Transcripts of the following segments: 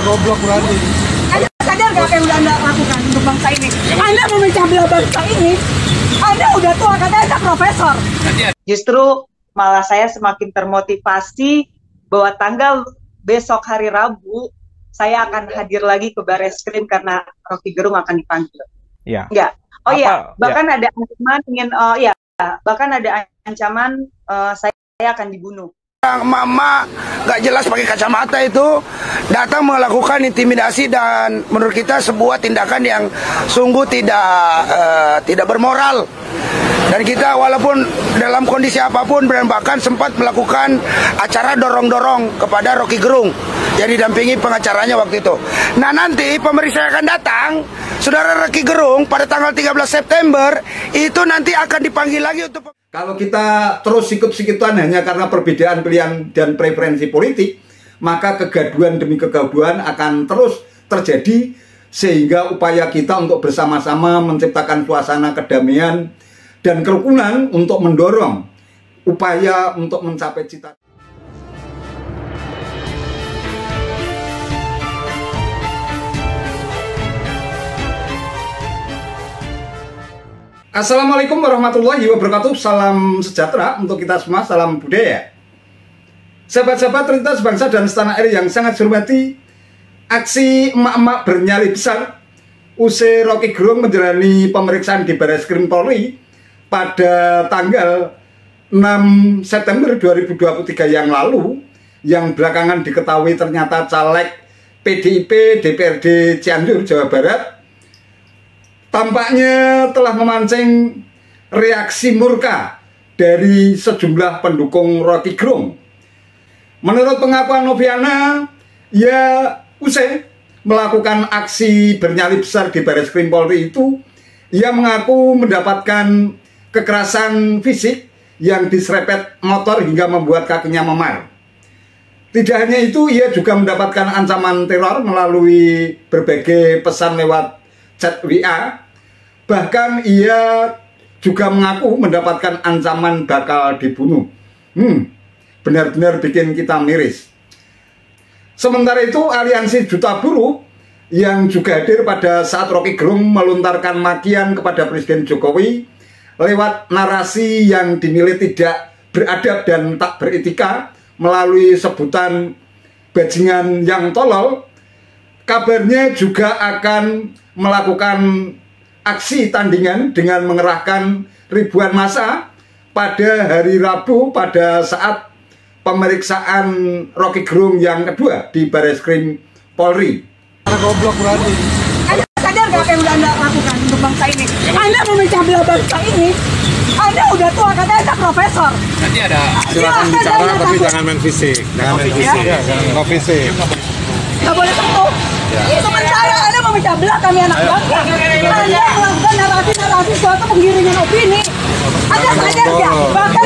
Goblok berarti. Anda sadar nggak apa yang udah Anda lakukan untuk bangsa ini? Anda memecah belah bangsa ini. Anda udah tua, katanya Anda profesor. Justru malah saya semakin termotivasi bahwa tanggal besok hari Rabu saya akan hadir lagi ke Barreskrim karena Rocky Gerung akan dipanggil. Iya. Enggak. Oh iya, bahkan ya. ada ancaman bahkan ada ancaman saya akan dibunuh. Emak-emak gak jelas pakai kacamata itu datang melakukan intimidasi dan menurut kita sebuah tindakan yang sungguh tidak bermoral. Dan kita walaupun dalam kondisi apapun bahkan sempat melakukan acara dorong-dorong kepada Rocky Gerung yang didampingi pengacaranya waktu itu. Nah nanti pemeriksa akan datang, saudara Rocky Gerung pada tanggal 13 September itu nanti akan dipanggil lagi untuk... Kalau kita terus sikut-sikutan hanya karena perbedaan pilihan dan preferensi politik, maka kegaduhan demi kegaduhan akan terus terjadi sehingga upaya kita untuk bersama-sama menciptakan suasana kedamaian dan kerukunan untuk mendorong upaya untuk mencapai cita. Assalamualaikum warahmatullahi wabarakatuh. Salam sejahtera untuk kita semua, salam budaya. Sahabat-sahabat terlintas bangsa dan setanah air yang sangat saya hormati, aksi emak-emak bernyali besar usai Rocky Gerung menjalani pemeriksaan di Barreskrim Polri pada tanggal 6 September 2023 yang lalu, yang belakangan diketahui ternyata caleg PDIP DPRD Cianjur, Jawa Barat, tampaknya telah memancing reaksi murka dari sejumlah pendukung Rocky Gerung. Menurut pengakuan Noviana, ia usai melakukan aksi bernyali besar di Barreskrim Polri itu, ia mengaku mendapatkan kekerasan fisik yang diserempet motor hingga membuat kakinya memar. Tidak hanya itu, ia juga mendapatkan ancaman teror melalui berbagai pesan lewat chat WA. Bahkan ia juga mengaku mendapatkan ancaman bakal dibunuh. Benar-benar bikin kita miris. Sementara itu, aliansi Juta Buruh yang juga hadir pada saat Rocky Gerung melontarkan makian kepada Presiden Jokowi lewat narasi yang dinilai tidak beradab dan tak beretika melalui sebutan bajingan yang tolol, kabarnya juga akan melakukan aksi tandingan dengan mengerahkan ribuan massa pada hari Rabu pada saat pemeriksaan Rocky Gerung yang kedua di Barreskrim Polri. Goblok berarti. Anda sadar nggak apa yang udah Anda lakukan untuk bangsa ini? Anda memecah belah bangsa ini. Anda udah tua, katanya Anda profesor. Nanti ada Silakan bicara tapi jangan main fisik. Jangan main fisik. Ya, jangan fisik. Nggak boleh sentuh. Sementara Anda memecah belah kami anak bangsa. Anda melakukan narasi-narasi suatu penggiringan opini. Anda sadar nggak? Bahkan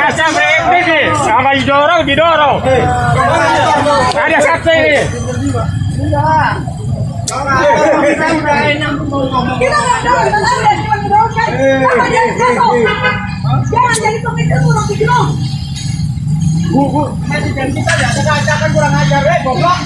Biasa break sama didorong. Ada saksi ini. kita nggak dorong, Anda cuma mendorongkan. Apa jadi jatuh? Jangan jadi pemikiran Rocky Gerung. Dan kita kan kurang ajar, goblok.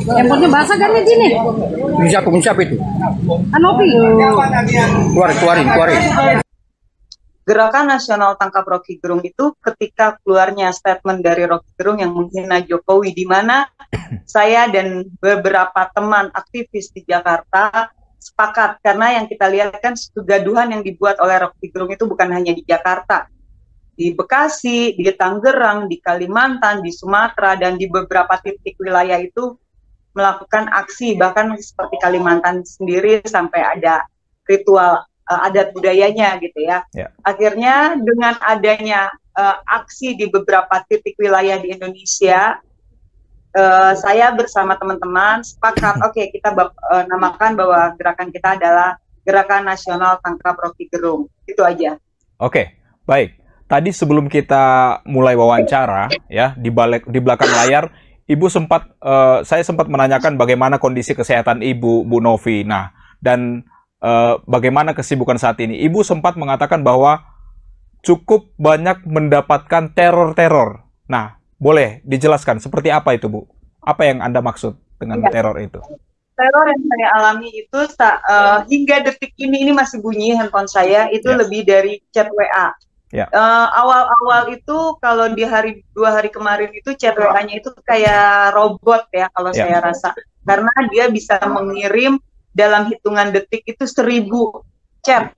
Handphonenya basah kan di sini? Siapa itu? Anopi. Keluarin. Gerakan Nasional Tangkap Rocky Gerung itu ketika keluarnya statement dari Rocky Gerung yang menghina Jokowi, di mana saya dan beberapa teman aktivis di Jakarta sepakat, karena yang kita lihat kan kegaduhan yang dibuat oleh Rocky Gerung itu bukan hanya di Jakarta, di Bekasi, di Tangerang, di Kalimantan, di Sumatera, dan di beberapa titik wilayah itu melakukan aksi, bahkan seperti Kalimantan sendiri sampai ada ritual adat budayanya gitu ya. Akhirnya dengan adanya aksi di beberapa titik wilayah di Indonesia, saya bersama teman-teman sepakat, oke, kita namakan bahwa gerakan kita adalah Gerakan Nasional Tangkap Rocky Gerung. Itu aja. Oke, baik. Tadi sebelum kita mulai wawancara ya di belakang layar, Ibu saya sempat menanyakan bagaimana kondisi kesehatan Ibu, Bu Novi. Nah, dan bagaimana kesibukan saat ini. Ibu sempat mengatakan bahwa cukup banyak mendapatkan teror-teror. Nah, boleh dijelaskan seperti apa itu, Bu? Apa yang Anda maksud dengan teror itu? Teror yang saya alami itu hingga detik ini masih bunyi handphone saya, itu lebih dari chat WA. Awal-awal itu kalau di 2 hari kemarin itu chat WA-nya itu kayak robot ya kalau saya rasa. Karena dia bisa mengirim dalam hitungan detik itu 1000 chat,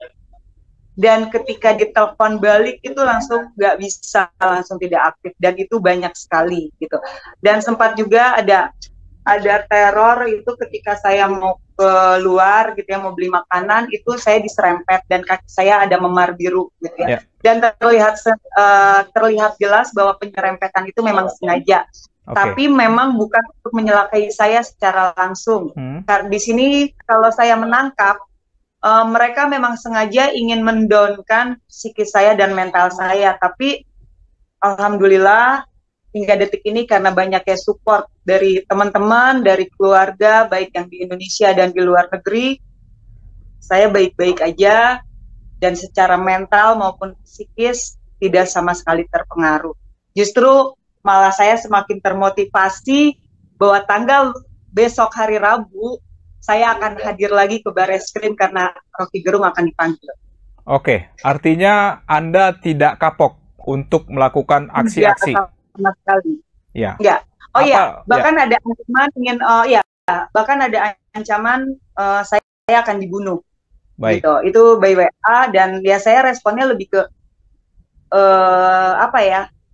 dan ketika ditelepon balik itu langsung nggak bisa, langsung tidak aktif, dan itu banyak sekali gitu. Dan sempat juga ada teror itu ketika saya mau keluar gitu ya, mau beli makanan, itu saya diserempet dan kaki saya ada memar biru gitu ya. Dan terlihat jelas bahwa penyerempetan itu memang sengaja. Tapi memang bukan untuk menyelakai saya secara langsung. Karena di sini kalau saya menangkap, mereka memang sengaja ingin mendownkan psikis saya dan mental saya. Tapi alhamdulillah hingga detik ini karena banyaknya support dari teman-teman, dari keluarga, baik yang di Indonesia dan di luar negeri, saya baik-baik aja, dan secara mental maupun psikis tidak sama sekali terpengaruh. Justru malah saya semakin termotivasi bahwa tanggal besok hari Rabu saya akan hadir lagi ke Barreskrim karena Rocky Gerung akan dipanggil. Oke, artinya Anda tidak kapok untuk melakukan aksi-aksi? Tidak sama sekali. Ya. Enggak. Oh iya, bahkan ada ancaman bahkan ada ancaman saya akan dibunuh. Baik. Gitu. Itu by WA, dan ya saya responnya lebih ke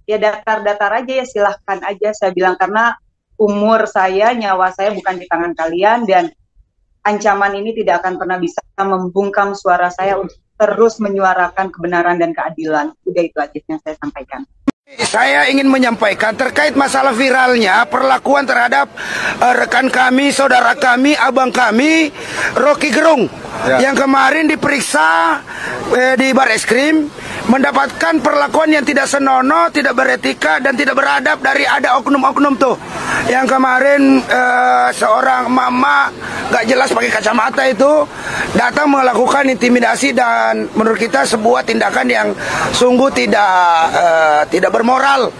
ya datar-datar aja, ya silahkan aja saya bilang, karena umur saya, nyawa saya bukan di tangan kalian, dan ancaman ini tidak akan pernah bisa membungkam suara saya untuk terus menyuarakan kebenaran dan keadilan. Udah, itu aja yang saya sampaikan. Saya ingin menyampaikan terkait masalah viralnya perlakuan terhadap rekan kami, saudara kami, abang kami, Rocky Gerung, yang kemarin diperiksa di Barreskrim, mendapatkan perlakuan yang tidak senonoh, tidak beretika, dan tidak beradab dari ada oknum-oknum tuh. Yang kemarin seorang mama gak jelas pakai kacamata itu datang melakukan intimidasi, dan menurut kita sebuah tindakan yang sungguh tidak bermoral.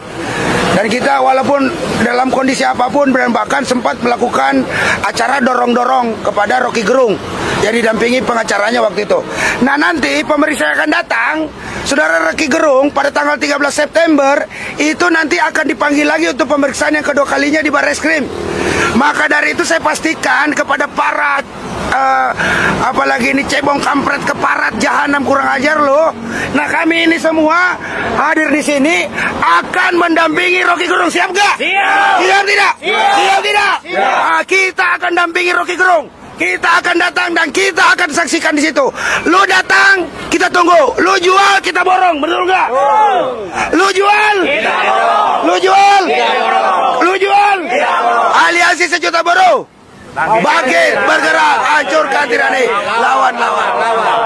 Dan kita walaupun dalam kondisi apapun, dan bahkan sempat melakukan acara dorong-dorong kepada Rocky Gerung yang didampingi pengacaranya waktu itu. Nah, nanti pemeriksa akan datang, saudara Rocky Gerung pada tanggal 13 September itu nanti akan dipanggil lagi untuk pemeriksaan yang kedua kalinya di Barreskrim. Maka dari itu saya pastikan kepada para apalagi ini cebong kampret keparat jahanam kurang ajar loh. Nah, kami ini semua hadir di sini akan mendampingi Rocky Gerung. Siap gak? Siap. Siap tidak? Siap. Siap tidak? Siap. Nah, kita akan dampingi Rocky Gerung. Kita akan datang dan kita akan saksikan di situ. Lu datang, kita tunggu. Lu jual, kita borong. Betul nggak? Lu jual, kita borong. Lu jual, kita borong. Lu jual, kita borong. Aliansi sejuta buruh. Bangkit, bergerak, hancurkan tirani, lawan.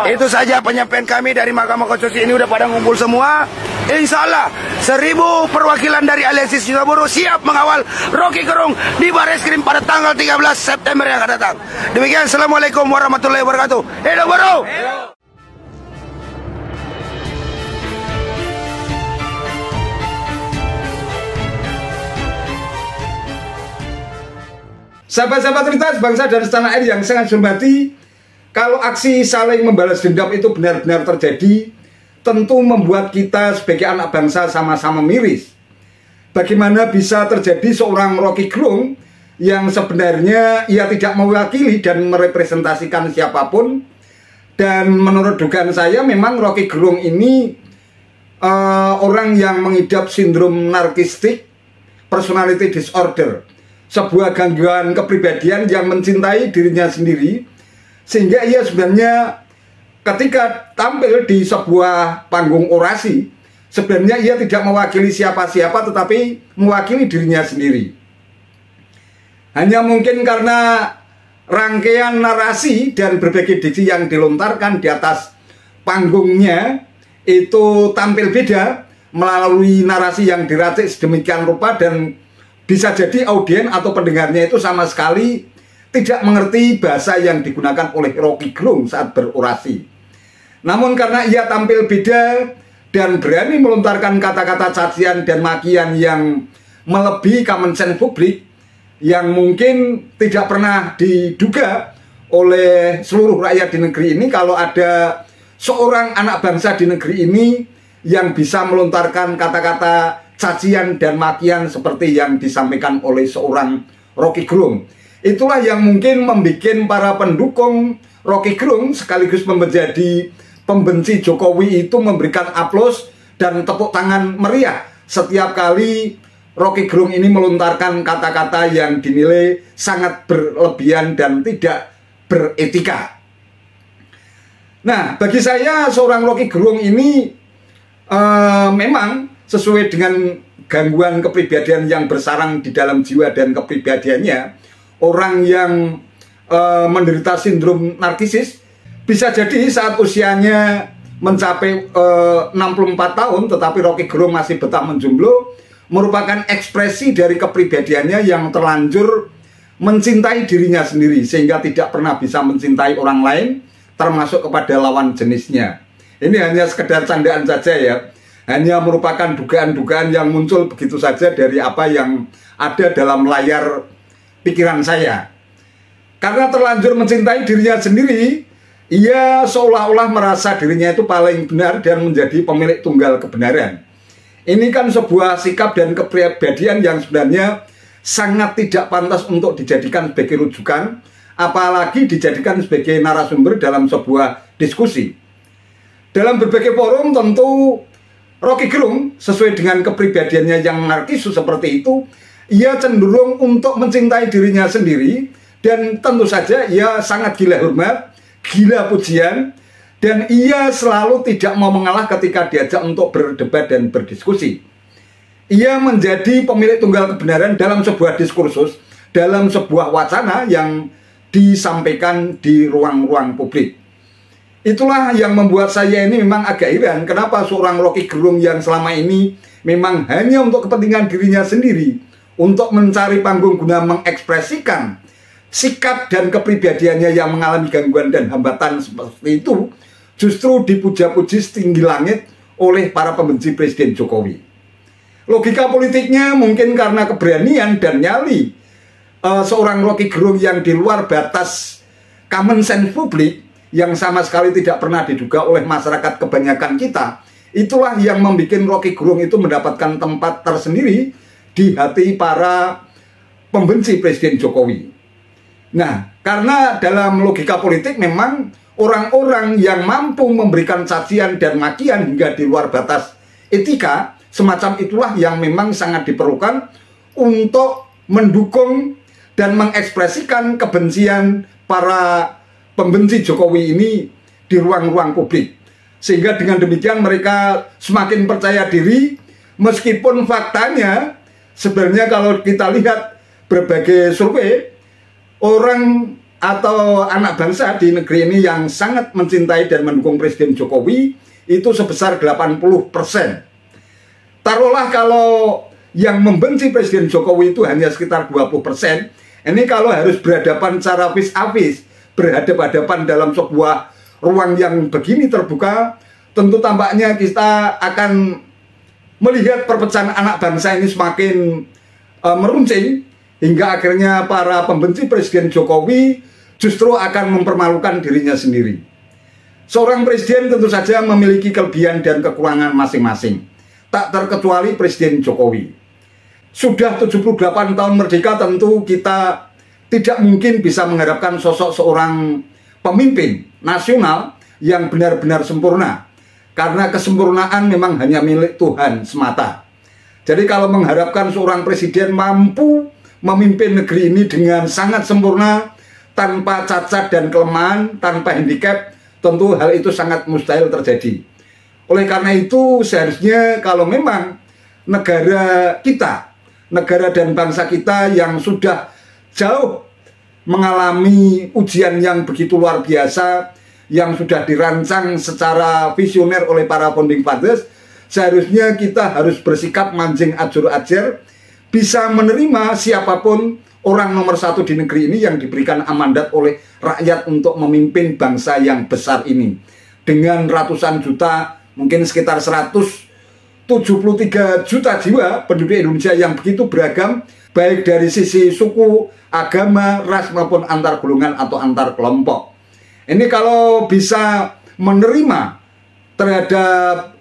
Itu saja penyampaian kami dari Mahkamah Konstitusi. Ini udah pada ngumpul semua. Insya Allah 1000 perwakilan dari Aliansi Sejuta Buruh siap mengawal Rocky Gerung di Barreskrim pada tanggal 13 September yang akan datang. Demikian, Assalamualaikum warahmatullahi wabarakatuh. Hidup buruh! Sahabat-sahabat Lintas bangsa dan setanah air yang sangat hormati, kalau aksi saling membalas dendam itu benar-benar terjadi, tentu membuat kita sebagai anak bangsa sama-sama miris. Bagaimana bisa terjadi seorang Rocky Gerung yang sebenarnya ia tidak mewakili dan merepresentasikan siapapun. Dan menurut dugaan saya memang Rocky Gerung ini orang yang mengidap sindrom narkistik personality disorder, sebuah gangguan kepribadian yang mencintai dirinya sendiri, sehingga ia sebenarnya ketika tampil di sebuah panggung orasi, sebenarnya ia tidak mewakili siapa-siapa tetapi mewakili dirinya sendiri. Hanya mungkin karena rangkaian narasi dan berbagai diksi yang dilontarkan di atas panggungnya itu tampil beda melalui narasi yang diracik sedemikian rupa, dan bisa jadi audien atau pendengarnya itu sama sekali tidak mengerti bahasa yang digunakan oleh Rocky Gerung saat berorasi. Namun karena ia tampil beda dan berani melontarkan kata-kata cacian dan makian yang melebihi common sense publik, yang mungkin tidak pernah diduga oleh seluruh rakyat di negeri ini, kalau ada seorang anak bangsa di negeri ini yang bisa melontarkan kata-kata cacian dan makian seperti yang disampaikan oleh seorang Rocky Gerung. Itulah yang mungkin membuat para pendukung Rocky Gerung sekaligus menjadi pembenci Jokowi itu memberikan aplaus dan tepuk tangan meriah setiap kali Rocky Gerung ini melontarkan kata-kata yang dinilai sangat berlebihan dan tidak beretika. Nah, bagi saya seorang Rocky Gerung ini memang sesuai dengan gangguan kepribadian yang bersarang di dalam jiwa dan kepribadiannya, orang yang menderita sindrom narkisis. Bisa jadi saat usianya mencapai 64 tahun tetapi Rocky Gerung masih betah menjomblo, merupakan ekspresi dari kepribadiannya yang terlanjur mencintai dirinya sendiri sehingga tidak pernah bisa mencintai orang lain termasuk kepada lawan jenisnya. Ini hanya sekedar candaan saja ya, hanya merupakan dugaan-dugaan yang muncul begitu saja dari apa yang ada dalam layar pikiran saya. Karena terlanjur mencintai dirinya sendiri, ia seolah-olah merasa dirinya itu paling benar dan menjadi pemilik tunggal kebenaran. Ini kan sebuah sikap dan kepribadian yang sebenarnya sangat tidak pantas untuk dijadikan sebagai rujukan, apalagi dijadikan sebagai narasumber dalam sebuah diskusi. Dalam berbagai forum tentu Rocky Gerung sesuai dengan kepribadiannya yang narkis seperti itu, ia cenderung untuk mencintai dirinya sendiri, dan tentu saja ia sangat gila hormat, gila pujian, dan ia selalu tidak mau mengalah ketika diajak untuk berdebat dan berdiskusi. Ia menjadi pemilik tunggal kebenaran dalam sebuah diskursus, dalam sebuah wacana yang disampaikan di ruang-ruang publik. Itulah yang membuat saya ini memang agak heran, kenapa seorang Rocky Gerung yang selama ini memang hanya untuk kepentingan dirinya sendiri, untuk mencari panggung guna mengekspresikan sikap dan kepribadiannya yang mengalami gangguan dan hambatan seperti itu, justru dipuja-puji setinggi langit oleh para pembenci Presiden Jokowi. Logika politiknya mungkin karena keberanian dan nyali seorang Rocky Gerung yang di luar batas common sense publik, yang sama sekali tidak pernah diduga oleh masyarakat kebanyakan kita. Itulah yang membuat Rocky Gerung itu mendapatkan tempat tersendiri di hati para pembenci Presiden Jokowi. Nah, karena dalam logika politik memang orang-orang yang mampu memberikan cacian dan makian hingga di luar batas etika, semacam itulah yang memang sangat diperlukan untuk mendukung dan mengekspresikan kebencian para pembenci Jokowi ini di ruang-ruang publik. Sehingga dengan demikian mereka semakin percaya diri, meskipun faktanya sebenarnya kalau kita lihat berbagai survei, orang atau anak bangsa di negeri ini yang sangat mencintai dan mendukung Presiden Jokowi itu sebesar 80%. Taruhlah kalau yang membenci Presiden Jokowi itu hanya sekitar 20%, ini kalau harus berhadapan secara vis-a-vis, berhadapan-hadapan dalam sebuah ruang yang begini terbuka, tentu tampaknya kita akan melihat perpecahan anak bangsa ini semakin meruncing, hingga akhirnya para pembenci Presiden Jokowi justru akan mempermalukan dirinya sendiri. Seorang presiden tentu saja memiliki kelebihan dan kekurangan masing-masing. Tak terkecuali Presiden Jokowi. Sudah 78 tahun merdeka, tentu kita tidak mungkin bisa mengharapkan sosok seorang pemimpin nasional yang benar-benar sempurna. Karena kesempurnaan memang hanya milik Tuhan semata. Jadi kalau mengharapkan seorang presiden mampu memimpin negeri ini dengan sangat sempurna, tanpa cacat dan kelemahan, tanpa handicap, tentu hal itu sangat mustahil terjadi. Oleh karena itu seharusnya kalau memang negara kita, negara dan bangsa kita yang sudah jauh mengalami ujian yang begitu luar biasa, yang sudah dirancang secara visioner oleh para founding fathers, seharusnya kita harus bersikap manjing ajur ajar, bisa menerima siapapun orang nomor satu di negeri ini yang diberikan amandat oleh rakyat untuk memimpin bangsa yang besar ini. Dengan ratusan juta, mungkin sekitar 173 juta jiwa penduduk Indonesia yang begitu beragam, baik dari sisi suku, agama, ras maupun antar golongan atau antar kelompok. Ini kalau bisa menerima terhadap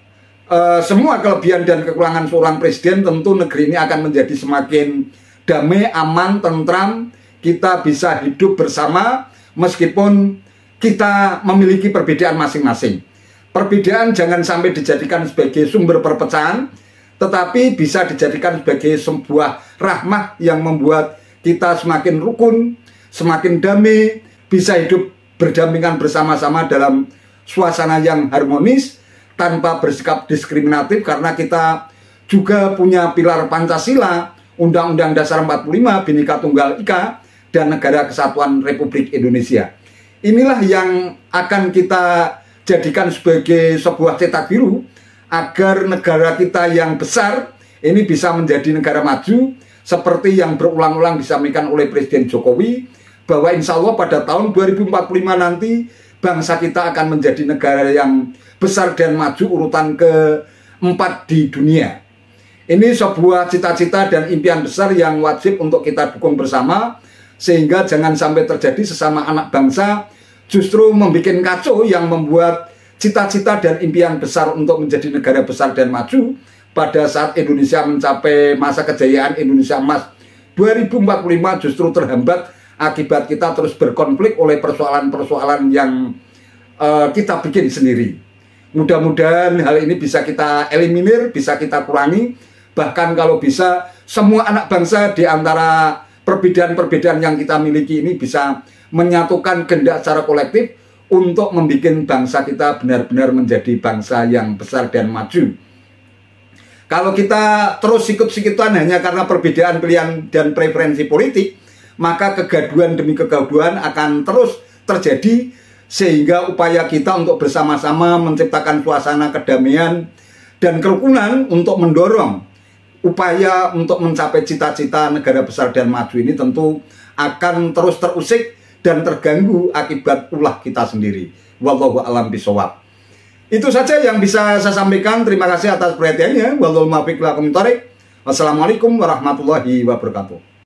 semua kelebihan dan kekurangan seorang presiden, tentu negeri ini akan menjadi semakin damai, aman, tentram. Kita bisa hidup bersama meskipun kita memiliki perbedaan masing-masing. Perbedaan jangan sampai dijadikan sebagai sumber perpecahan, tetapi bisa dijadikan sebagai sebuah rahmah yang membuat kita semakin rukun, semakin damai, bisa hidup berdampingan bersama-sama dalam suasana yang harmonis, tanpa bersikap diskriminatif, karena kita juga punya pilar Pancasila, Undang-Undang Dasar 45, Bhinneka Tunggal Ika, dan Negara Kesatuan Republik Indonesia. Inilah yang akan kita jadikan sebagai sebuah cetak biru agar negara kita yang besar ini bisa menjadi negara maju, seperti yang berulang-ulang disampaikan oleh Presiden Jokowi, bahwa insya Allah pada tahun 2045 nanti bangsa kita akan menjadi negara yang besar dan maju, urutan ke-4 di dunia. Ini sebuah cita-cita dan impian besar yang wajib untuk kita dukung bersama, sehingga jangan sampai terjadi sesama anak bangsa justru membuat kacau yang membuat cita-cita dan impian besar untuk menjadi negara besar dan maju pada saat Indonesia mencapai masa kejayaan Indonesia Emas 2045 justru terhambat akibat kita terus berkonflik oleh persoalan-persoalan yang kita bikin sendiri. Mudah-mudahan hal ini bisa kita eliminir, bisa kita kurangi. Bahkan kalau bisa semua anak bangsa di antara perbedaan-perbedaan yang kita miliki ini bisa menyatukan kehendak secara kolektif untuk membuat bangsa kita benar-benar menjadi bangsa yang besar dan maju. Kalau kita terus sikut-sikutan hanya karena perbedaan pilihan dan preferensi politik, maka kegaduhan demi kegaduhan akan terus terjadi, sehingga upaya kita untuk bersama-sama menciptakan suasana kedamaian dan kerukunan untuk mendorong upaya untuk mencapai cita-cita negara besar dan maju ini tentu akan terus terusik dan terganggu akibat ulah kita sendiri. Wallahu a'lam bishawab. Itu saja yang bisa saya sampaikan. Terima kasih atas perhatiannya. Wassalamualaikum warahmatullahi wabarakatuh.